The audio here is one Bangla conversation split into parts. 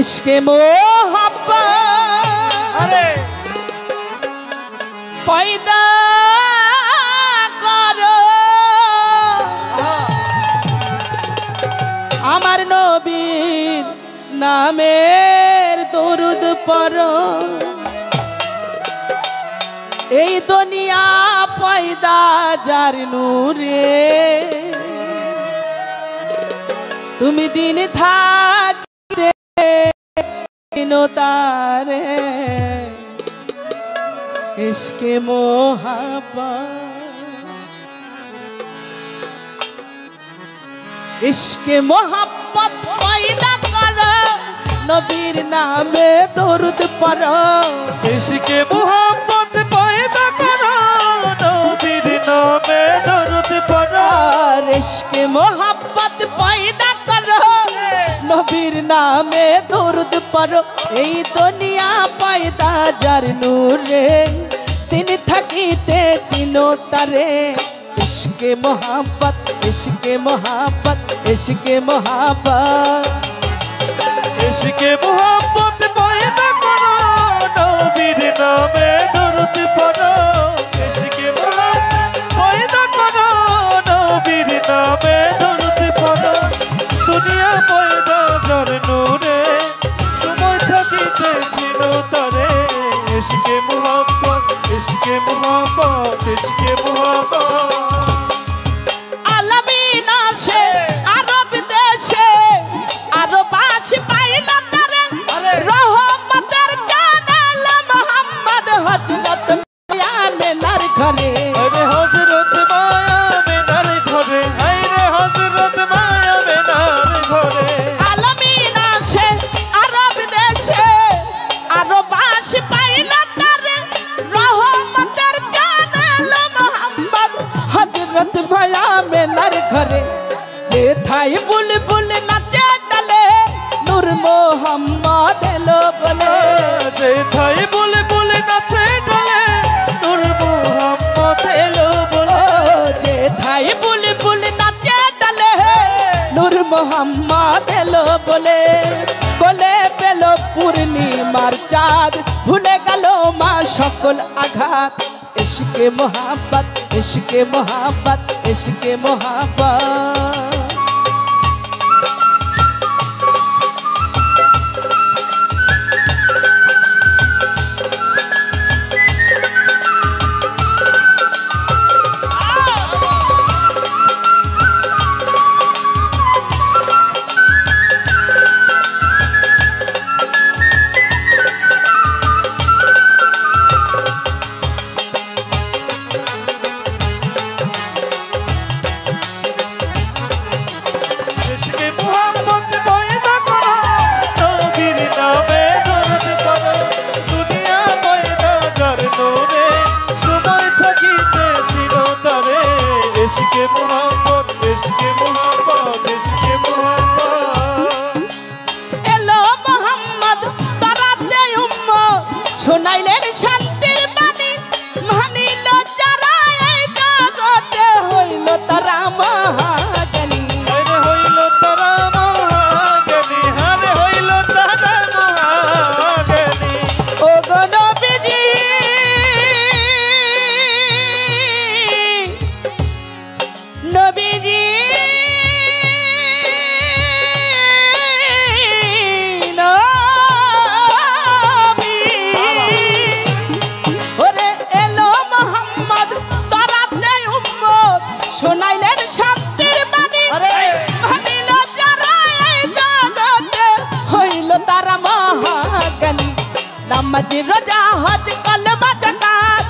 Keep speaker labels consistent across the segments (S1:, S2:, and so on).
S1: इश्क़े मोहब्बत पैदा करो आमार नबीर नामेर दरुद पढ़ो এই দুনিয়া পয়দা যার নূরে তুমি দিন থাকতে তারে ইশকে মোহাব্বত পয়দা করো নবীর নামে দরুদ পড়ো
S2: ইশকে মোহাব্বত পয়দা করো নবীর নামে দরুদ পড়ো
S1: ইশকে মোহাব্বত পয়দা করো নবীর নামে দরুদ পড়ো এই দুনিয়া পয়দা যার নূরে তিনি থাকিতে চিনো তারে ইশকে মোহাব্বত ইশকে মোহাব্বত ইশকে মোহাব্বত
S2: ইশকে মোহাব্বত পয়দা করো নবীর নামে দরুদ পড়ো ইশকে মোহাব্বত পয়দা করো নবীর নামে দরুদ পড়ো দুনিয়া পয়দা যার নূরে সময় থাকিতে চিনো তারে ইশকে মোহাব্বত ইশকে মোহাব্বত ইশকে মোহাব্বত
S1: जेठाई बुलबुल नाचे डले नूर मोहम्मद एलो बोले
S2: जेठाई बुलबुल नाचे डले नूर मोहम्मद एलो बोले
S1: जेठाई बुलबुल नाचे डले नूर मोहम्मद एलो बोले कोले पेलो पूर्णिमार चाँद भूले गलो मा सकल आघात इश्के मोहब्बत इश्के मोहब्बत इश्के मोहब्बत इश्के मोहब्बत इश्के मोहब्बत इश्के मोहब्बत एलो मोहम्मद तराते उम्मत सुनाइलेन शांतिर बानी मानिल जारा এই জগতে হইল তারা মহাজ্ঞানী
S2: আরে হইল তারা মহাজ্ঞানী আরে হইল তারা মহাজ্ঞানী
S1: ও গো নবীজি নবীজি নবী ওরে এলো মোহাম্মদ তরাতে উম্মত শোনাইলেন শান্তির বাণী ভাবিল যারা এই জগতে হইল তারা মহাজ্ঞানী নামাজি রোজা হজ কলমা যাকাত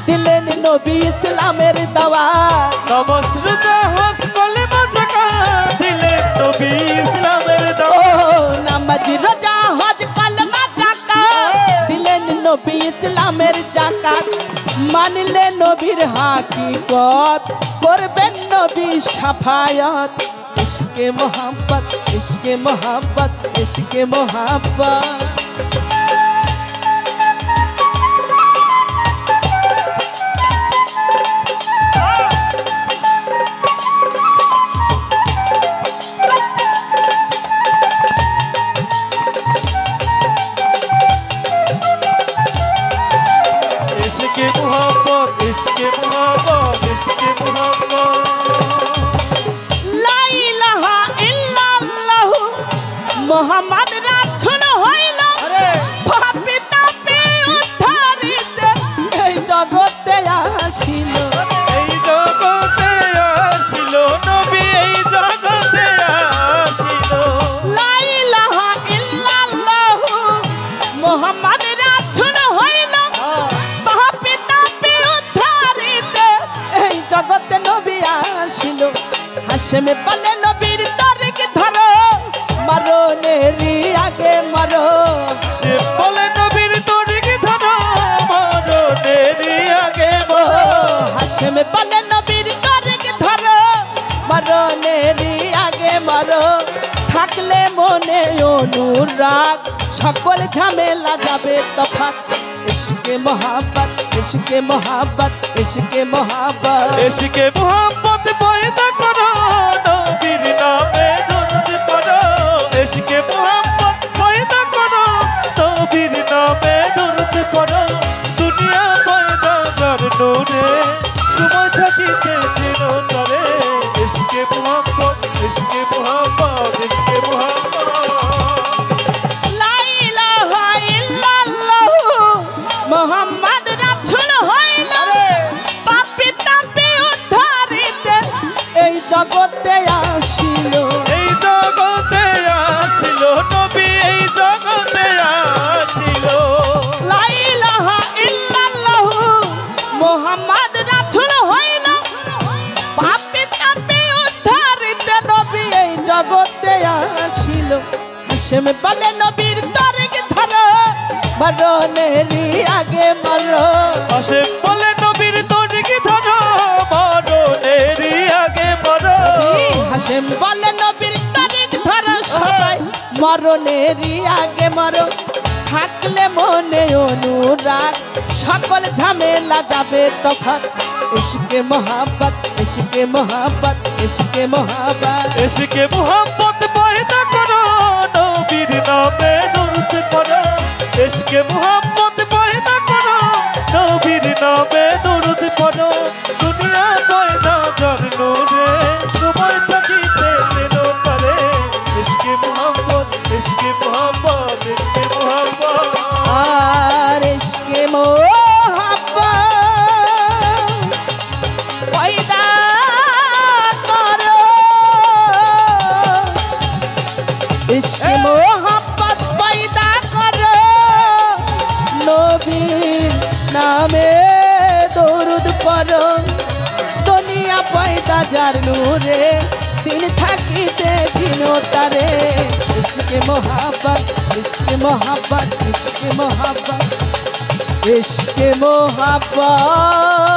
S1: দিলেন নবী ইসলামের দাওয়াত
S2: নামাজ রোজা হজ কলমা যাকাত দিলেন নবী ইসলামের দাওয়াত
S1: নামাজি রোজা হজ কলমা যাকাত দিলেন নবী ইসলামের যাকাত মানলে নবীর হাকিকত করবেন নবী শাফায়াত ইশকে মোহাব্বত ইশকে মোহাব্বত ইশকে মোহাব্বত
S2: इश्के मोहब्बत इश्के मोहब्बत
S1: লা ইলাহা ইল্লাল্লাহু মুহাম্মদ রাসূল হইল পাপী তাপী উদ্ধারিতে এই জগতে আসিল
S2: এই জগতে আসিল নবী এই জগতে আসিল
S1: লা ইলাহা ইল্লাল্লাহু মুহাম্মদ রাসূল হইল পাপী তাপী উদ্ধারিতে এই জগতে নবী আসিল হাশেমে বলে নবীর তরিকে ধরো মারো নেরি আগে মারো
S2: সে বলে নবীর তরিকে ধরো মারো নেরি আগে মারো
S1: হাশেমে বলে নবীর তরিকে ধরো মারো নেরি আগে মারো থাকলে মনে অনুরাগ সকল ঝামেলা যাবে তফাৎ ইশকে মোহাব্বত ইশকে মোহাব্বত ইশকে মোহাব্বত
S2: इश्के मोहब्बत पैदा करो नबीर नामे दुरूद पढ़ो इश्के मोहब्बत पैदा करो नबीर नामे दुरूद पढ़ो दुनिया पैदा करनो रे समय থাকিতে চিনো তারে इश्के मोहब्बत इश्के मोहब्बत इश्के मोहब्बत
S1: লা ইলাহা ইল্লাল্লাহু মুহাম্মদ রাসূল হইল পাপী তাপী উদ্ধারিতে এই জগতে আসিল
S2: এই জগতে আসিল নবী এই জগতে আসিল
S1: লা ইলাহা ইল্লাল্লাহু মুহাম্মদ রাসূল হইল পাপী তাপী উদ্ধারিতে নবী এই জগতে আসিল হাশেম বলে নবীর তরিকে ধরো মারো নেরি আগে মারো
S2: আসে বলে নবীর তরিকে ধরো মারো নেরি আগে মারো
S1: হাশেম বলে নবীর তরিকে ধরো সবাই মারো নেরি আগে মারো থাকলে মনে অনুরাগ সকল ঝামেলা যাবে তফাৎ ইশকে মোহাব্বত ইশকে মোহাব্বত ইশকে মোহাব্বত
S2: इश्के मोहब्बत पैदा करो नबीर नामे दुरूद पढ़ो इश्के मोहब्बत पैदा करो नबीर नामे दुरूद पढ़ो दुनिया पैदा करनो रे समय থাকিতে চিনো তারে इश्के मोहब्बत इश्के मोहब्बत इश्के मोहब्बत
S1: আর ইশকে মোহাব্বত পয়দা করো ইশকে মোহাব্বত পয়দা করো নবীর নামে দরুদ পড়ো দুনিয়া পয়দা যার নূরে দিন থাকিতে দিনো তারে ইশকে মোহাব্বত ইশকে মোহাব্বত ইশকে মোহাব্বত ইশকে মোহাব্বত